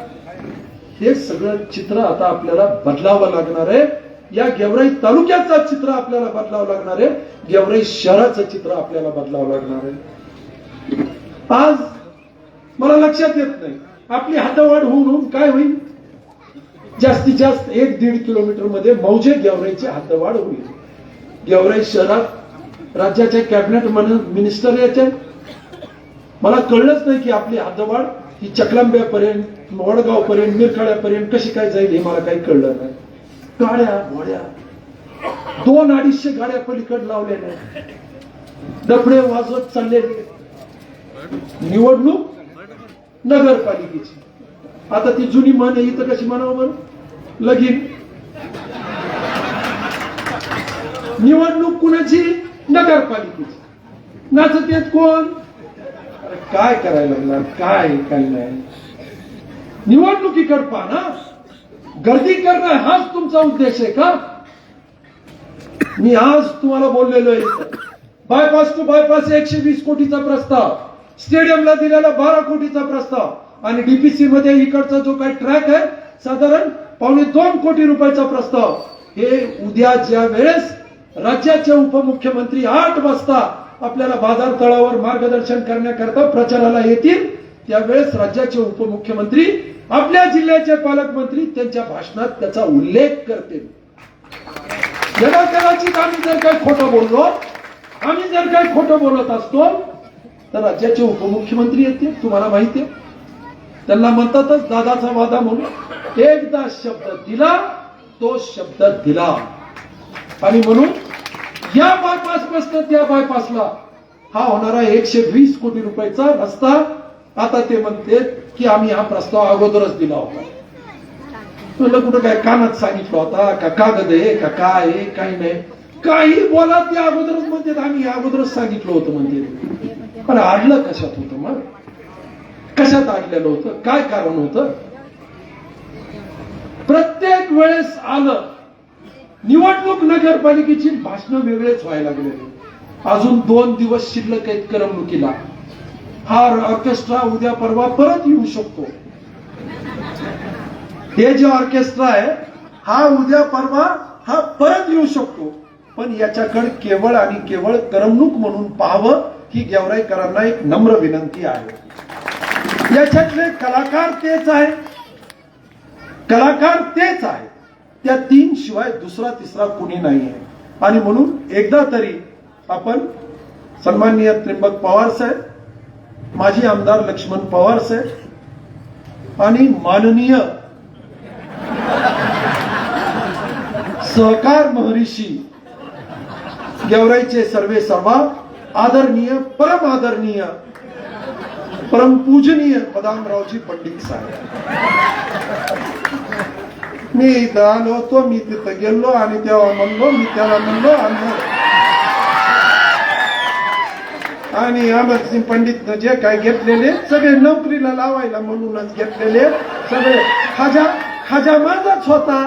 S1: हे सगळं चित्र आता आपल्याला बदलावं लागणार आहे. या गेवराई तालुक्याचं चित्र आपल्याला बदलावं लागणार आहे, गेवराई शहराचं चित्र आपल्याला बदलावं लागणार आहे. आज मला लक्षात येत नाही आपली हद्दवाढ होऊन काय होईल. जास्तीत जास्त 1-1.5 किलोमीटर मध्ये मौजे गेवराईची हद्दवाढ होईल. गेवराई शहरात राज्याच्या कॅबिनेट मिनिस्टर याचे मला कळलंच नाही की आपली हद्दवाढ ही चकलांब्यापर्यंत, वडगाव पर्यंत, मिरखाड्यापर्यंत कशी काय जाईल हे मला काही कळलं नाही. गाड्या घोड्या 200-250 गाड्या पलीकडे लावलेल्या, डफडे वाजवत चाललेले. निवडणूक नगरपालिकेची. आता ती जुनी म्हण आहे, इथं कशी म्हणावं बरं, लगीन. निवडणूक कुणाची? नगरपालिकेची. नाचत येत कोण? काय करायला लागला, काय काही नाही. निवडणुकीकडे पहा ना, गर्दी करणं हाच तुमचा उद्देश आहे का? मी आज तुम्हाला बोललेलो आहे, बायपास टू बायपास 120 कोटीचा प्रस्ताव, स्टेडियमला दिलेला 12 कोटीचा प्रस्ताव आणि डीपीसी मध्ये इकडचा जो काही ट्रॅक आहे साधारण 2.25 कोटी रुपयाचा प्रस्ताव. हे उद्या ज्या वेळेस राज्याचे उपमुख्यमंत्री 8 वाजता आपल्याला बाजार तळावर मार्गदर्शन करण्याकरता प्रचाराला येतील, त्यावेळेस राज्याचे उपमुख्यमंत्री, आपल्या जिल्ह्याचे पालकमंत्री त्यांच्या भाषणात त्याचा उल्लेख करतील. कदाचित आम्ही जर काही खोटं बोललो, आम्ही जर काही खोटं बोलत असतो तर राज्याचे उपमुख्यमंत्री येतील. तुम्हाला माहिती आहे त्यांना म्हणतातच दादाचा वादा म्हणून. एकदा शब्द दिला तो शब्द दिला. आणि म्हणून या बायपास पासून त्या बायपासला हा होणारा 120 कोटी रुपयाचा रस्ता आता ते म्हणते की आम्ही हा प्रस्ताव अगोदरच दिला होता. तुला कुठं काय कानात सांगितलं होता का कागद आहे का काय आहे काही नाही. काही बोला ते अगोदरच म्हणते आम्ही अगोदरच सांगितलं होतं म्हणते. पण अडलं कशात होतं मग? कशात अडलेलं होतं? काय कारण होतं? प्रत्येक वेळेस आलं निवडणूक नगरपालिकेची भाषणं वेगळेच व्हायला लागले. अजून 2 दिवस शिल्लक आहेत करमणुकीला. हा ऑर्केस्ट्रा उद्या परवा परत येऊ शकतो. हे जे ऑर्केस्ट्रा आहे हा उद्या परवा हा परत येऊ शकतो. पण याच्याकडे केवळ आणि केवळ करमणूक म्हणून पाहावं ही गेवराईकरांना एक नम्र विनंती आहे. याच्यातले कलाकार तेच आहे, कलाकार तेच आहे. त्या 3 शिवाय दुसरा तिसरा कोणी नाही आहे. आणि म्हणून एकदा तरी आपण सन्माननीय त्र्यंबक पवार साहेब, माजी आमदार लक्ष्मण पवार साहेब आणि माननीय सहकार महर्षी गेवराईचे सर्वे सर्वा आदरणीय परम आदरणीय परमपूजनीय बदामरावजी पंडित साहेब. मी इथं आलो होतो, मी तिथं गेलो आणि तेव्हा म्हणलो, मी त्याला म्हणलो आणि अमरसिंग पंडित जे काय घेतलेले सगळे नोकरीला लावायला म्हणूनच घेतलेले सगळे खाजा माझाच होता.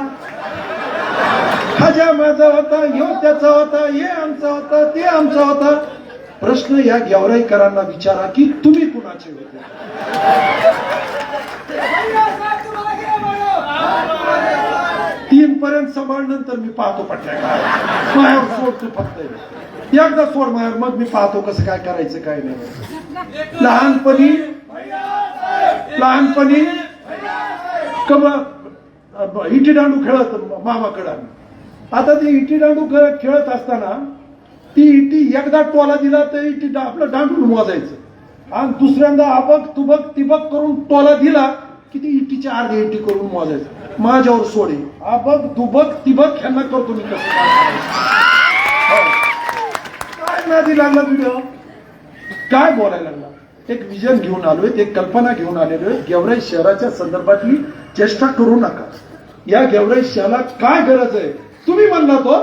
S1: खाजा माझा होता, ह्यो त्याचा होता, हे आमचा होता, ते आमचा होता. प्रश्न या गेवराईकरांना विचारा की तुम्ही कुणाचे होते? 3 पर्यंत सांभाळल्यानंतर मी पाहतो पट्ट्या काय मायावर सोड. तू फक्त एकदा सोड मायावर, मग मी पाहतो कसं काय करायचं काय नाही. लहानपणी इटी दांडू खेळत मामाकडे. आता ते इटी दांडू खेळत असताना ती इटी एकदा टोला दिला तर इटी आपलं दांडून मोजायचं आणि दुसऱ्यांदा अबक तुबक तिबक करून टोला दिला की ती इटीची अर्धी इटी करून मोजायचं. माझ्यावर सोडे अबक दुबक तिबक ह्यांना करतो मी कसं काय नादी लागला व्हिडिओ काय बोलायला लागला. एक विजन घेऊन आलोय, एक कल्पना घेऊन आलेलो आहे. गेवराई शहराच्या संदर्भातली चेष्टा करू नका. या गेवराई शहराला काय गरज आहे? तुम्ही म्हणला तो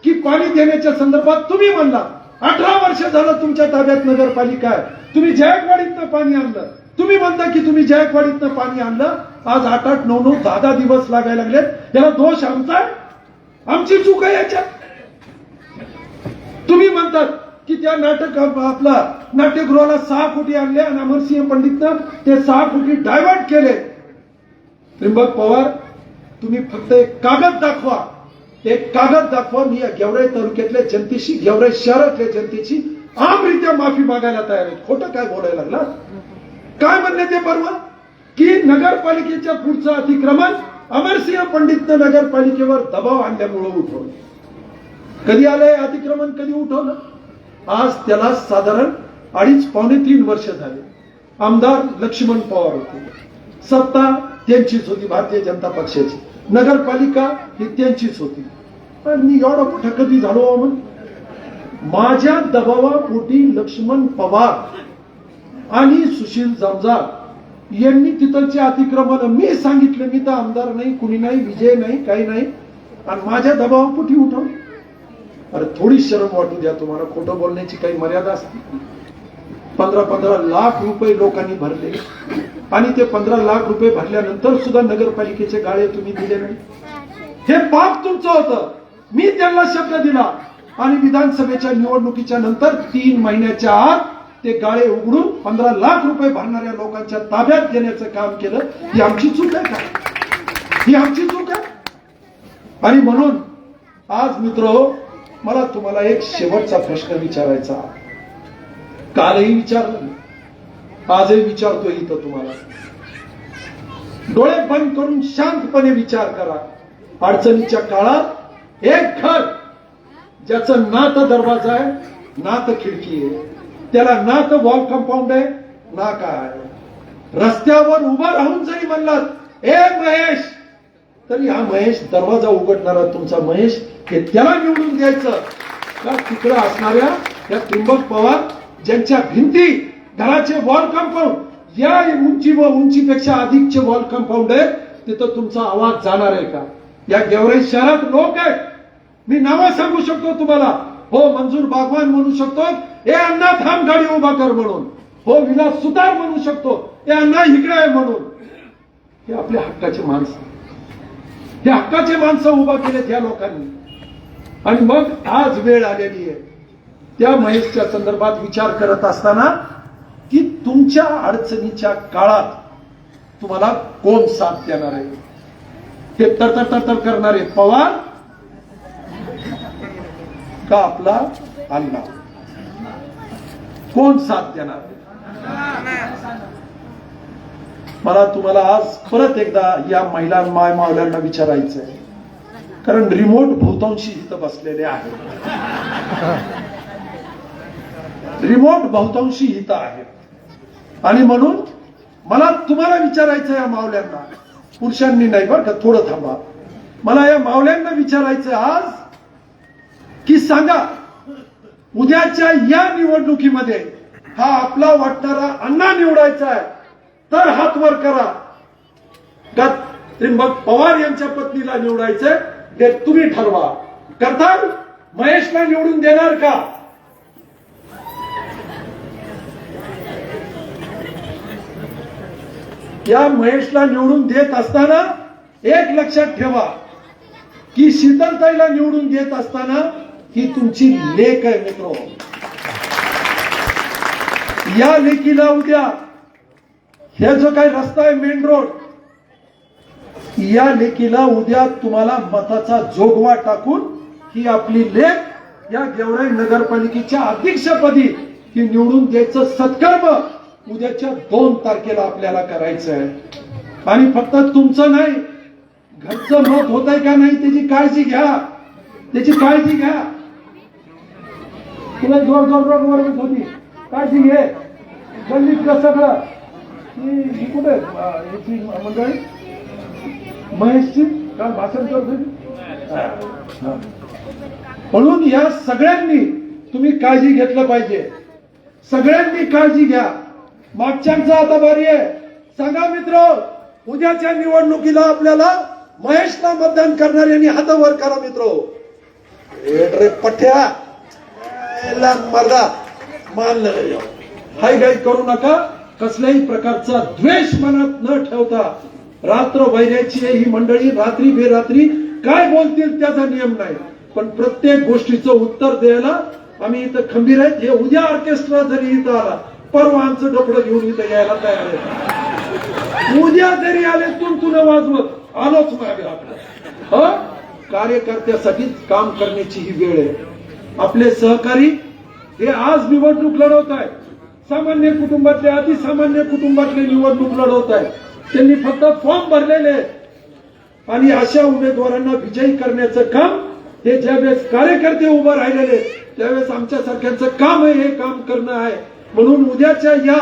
S1: की पाणी देण्याच्या संदर्भात तुम्ही म्हणला 18 वर्ष झालं तुमच्या ताब्यात नगरपालिका आहे. तुम्ही जायकवाडीतनं पाणी आणलं. तुम्ही म्हणता की तुम्ही जायकवाडीतनं पाणी आणलं. आज 8-8, 9-9, 10-10 दिवस लागायला लागलेत. याला दोष आमचा आहे? आमची चूक आहे याच्यात? तुम्ही म्हणतात की त्या आपला नाट्यगृहाला 6 कोटी आणले आणि अमरसिंह पंडितनं ते 6 कोटी डायव्हर्ट केले. त्र्यंबक पवार तुम्ही फक्त एक कागद दाखवा, एक कागद दाखवा. मी या गेवराई तालुक्यातल्या जनतेशी, गेवराई शहरातल्या जनतेची आमरित्या माफी मागायला तयार आहे. खोटं काय बोलायला लागला? काय म्हणणे ते बरोबर की नगरपालिकेच्या पुढचं अतिक्रमण अमरसिंह पंडितनं नगरपालिकेवर दबाव आणल्यामुळे उठवलं. कधी आलंय अतिक्रमण, कधी उठवलं? आज त्याला साधारण 2.5-3 वर्ष झाले. आमदार लक्ष्मण पवार होते, सत्ता त्यांचीच होती, भारतीय जनता पक्षाची. नगरपालिका ही त्यांचीच होती. पण मी एवढा मोठा कधी झालो म्हणून माझ्या दबावापोटी लक्ष्मण पवार आणि सुशील जमजार यांनी तिथलचे अतिक्रमण मी सांगितलं. मी तर आमदार नाही, कुणी नाही, विजय नाही, काही नाही, आणि माझ्या दबावापोटी उठवलं. अरे थोडी शरम वाटू द्या तुम्हाला. खोटं बोलण्याची काही मर्यादा असते. 15-15 लाख रुपये लोकांनी भरले आणि ते 15 लाख रुपये भरल्यानंतर सुद्धा नगरपालिकेचे गाळे तुम्ही दिले नाही. हे पाप तुमचं होतं. मी त्यांना शब्द दिला आणि विधानसभेच्या निवडणुकीच्या नंतर 3 महिन्याच्या आत ते गाळे उघडून 15 लाख रुपये भरणाऱ्या लोकांच्या ताब्यात देण्याचं काम केलं. ही आमची चूक आहे का? ही आमची चूक आहे. आणि म्हणून आज मित्र मला तुम्हाला एक शेवटचा प्रश्न विचारायचा. कालही विचारलं, आजही विचारतोय इथं तुम्हाला. डोळे बंद करून शांतपणे विचार करा. अडचणीच्या काळात एक घर ज्याचं ना तर दरवाजा आहे, ना तर खिडकी आहे, त्याला ना तर वॉल कंपाऊंड आहे, ना काय आहे, रस्त्यावर उभं राहून जरी म्हणलात ए महेश, तरी हा महेश दरवाजा उघडणारा तुमचा महेश हे त्याला निवडून द्यायचं का तिकडे असणाऱ्या या त्रिंबक पवार ज्यांच्या भिंती घराचे वॉल कंपाऊंड या उंची व उंचीपेक्षा अधिकचे वॉल कंपाऊंड आहे तिथं तुमचा आवाज जाणार आहे का? या गेवराई शहरात लोक आहेत, मी नावं सांगू शकतो तुम्हाला. हो मंजूर बागवान म्हणू शकतो, ए अण्णा थांब गाडी उभा कर म्हणून. हो विलास सुतार म्हणू शकतो, ए अण्णा इकडे आहे म्हणून. हे आपल्या हक्काचे माणसं, हे हक्काचे माणसं उभा केलेत या लोकांनी. आणि मग आज वेळ आलेली आहे त्या महेशच्या संदर्भात विचार करत असताना की तुमच्या अडचणीच्या काळात तुम्हाला कोण साथ देणार आहे? ते तरतर करणारे पवार का आपला अण्णा? कोण साथ देणार? मला तुम्हाला आज परत एकदा या महिला माय मावल्यांना विचारायचं आहे, कारण रिमोट बहुतांशी इथं बसलेले आहेत. रिमोट बहुतांशी इथं आहेत आणि म्हणून मला तुम्हाला विचारायचं या मावल्यांना, पुरुषांनी नाही बरं का, थोडं थांबा. मला या मावल्यांना विचारायचं आज की सांगा उद्याच्या या निवडणुकीमध्ये हा आपला वाटणारा अण्णा निवडायचा आहे तर हात वर करा, का त्रिंबक पवार यांच्या पत्नीला निवडायचंय ते तुम्ही ठरवा. करताल? महेशला निवडून देणार का? या महेशला निवडून देत असताना एक लक्षात ठेवा की शीतलताईला निवडून देत असताना ही तुमची लेक आहे मित्रो. या लेकीला उद्या हे जो काही रस्ता आहे मेन रोड, या लेकीला उद्या तुम्हाला मताचा जोगवा टाकून ही आपली लेक या गेवराई नगरपालिकेच्या अध्यक्षपदी ही निवडून द्यायचं सत्कर्म उद्याच्या 2 तारखेला आपल्याला करायचं आहे. आणि फक्त तुमचं नाही, घरचं मत होत आहे का नाही त्याची काळजी घ्या, त्याची काळजी घ्या. तुला जोर जोर जोर वरच होती, काळजी घे. गल्लीत सगळं ही कुठे याची मंडळी महेशची काल भाषण करत होती. म्हणून या सगळ्यांनी तुम्ही काळजी घेतलं पाहिजे, सगळ्यांनी काळजी घ्या. मागच्यांचा आता बारी आहे. सांगा मित्र, उद्याच्या निवडणुकीला आपल्याला महेशला मतदान करणाऱ्यांनी हात वर करा मित्र. रे पठ्या मर्दा मानलं हाय गाई करू नका. कसल्याही प्रकारचा द्वेष मनात न ठेवता रात्र वैऱ्याची ही मंडळी रात्री बेरात्री काय बोलतील त्याचा नियम नाही, पण प्रत्येक गोष्टीचं उत्तर द्यायला आम्ही इथं खंबीर आहेत. हे उद्या ऑर्केस्ट्रा जरी इथं आला, परवा आमचं डोकं घेऊन इथं यायला तयार आहे. उद्या जरी आले तुन वाजवत आलोच मागे आपलं. कार्यकर्त्यासाठीच काम करण्याची ही वेळ आहे. आपले सहकारी हे आज निवडणूक लढवत आहेत, सामान्य कुटुंबातले अतिसामान्य कुटुंबातले निवडणूक लढवत आहेत. त्यांनी फक्त फॉर्म भरलेले आहेत आणि अशा उमेदवारांना विजयी करण्याचं काम हे ज्यावेळेस कार्यकर्ते उभं राहिलेले त्यावेळेस आमच्यासारख्यांचं काम आहे, हे काम करणं आहे. म्हणून उद्याच्या या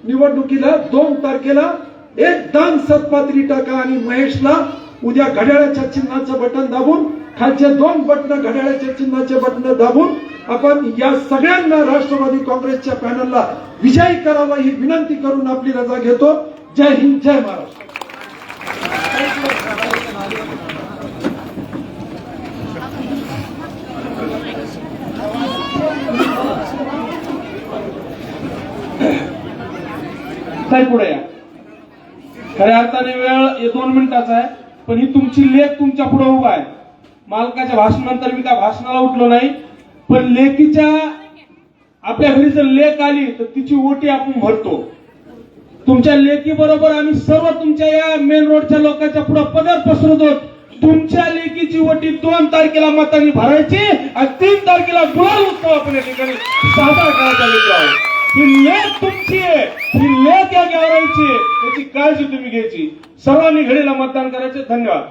S1: निवडणुकीला 2 तारखेला एक दान सत्पात्री टाका आणि महेशला उद्या घड्याळाच्या चिन्हाचं बटन दाबून, खालचे 2 बटन घड्याळाच्या चिन्हाचे बटन दाबून आपण या सगळ्यांना राष्ट्रवादी काँग्रेसच्या पॅनलला विजयी करावा ही विनंती करून आपली रजा घेतो. जय हिंद, जय महाराष्ट्र.
S2: काय पुढे या खऱ्या अर्थाने वेळ 2 मिनिटाचा आहे, पण ही तुमची लेख तुमच्या पुढे उभा आहे. मालकाच्या भाषणानंतर मी काय भाषणाला उठलो नाही, पण लेकीच्या आपल्या घरी जर लेख आली तर तिची ओटी आपण भरतो. तुमच्या लेखी बरोबर आम्ही सर्व तुमच्या या मेन रोडच्या लोकांच्या पुढे पदर पसरतो. तुमच्या लेखीची ओटी 2 तारखेला मतांनी भरायची आणि 3 तारखेला गुलाल उत्सव आपण या ठिकाणी साजरा करायचा मित्र. ही लेख तुमची आहे, ही लेख या गेवराईची आहे, याची काळजी तुम्ही घ्यायची. सर्वांनी घडीला मतदान करायचे. धन्यवाद.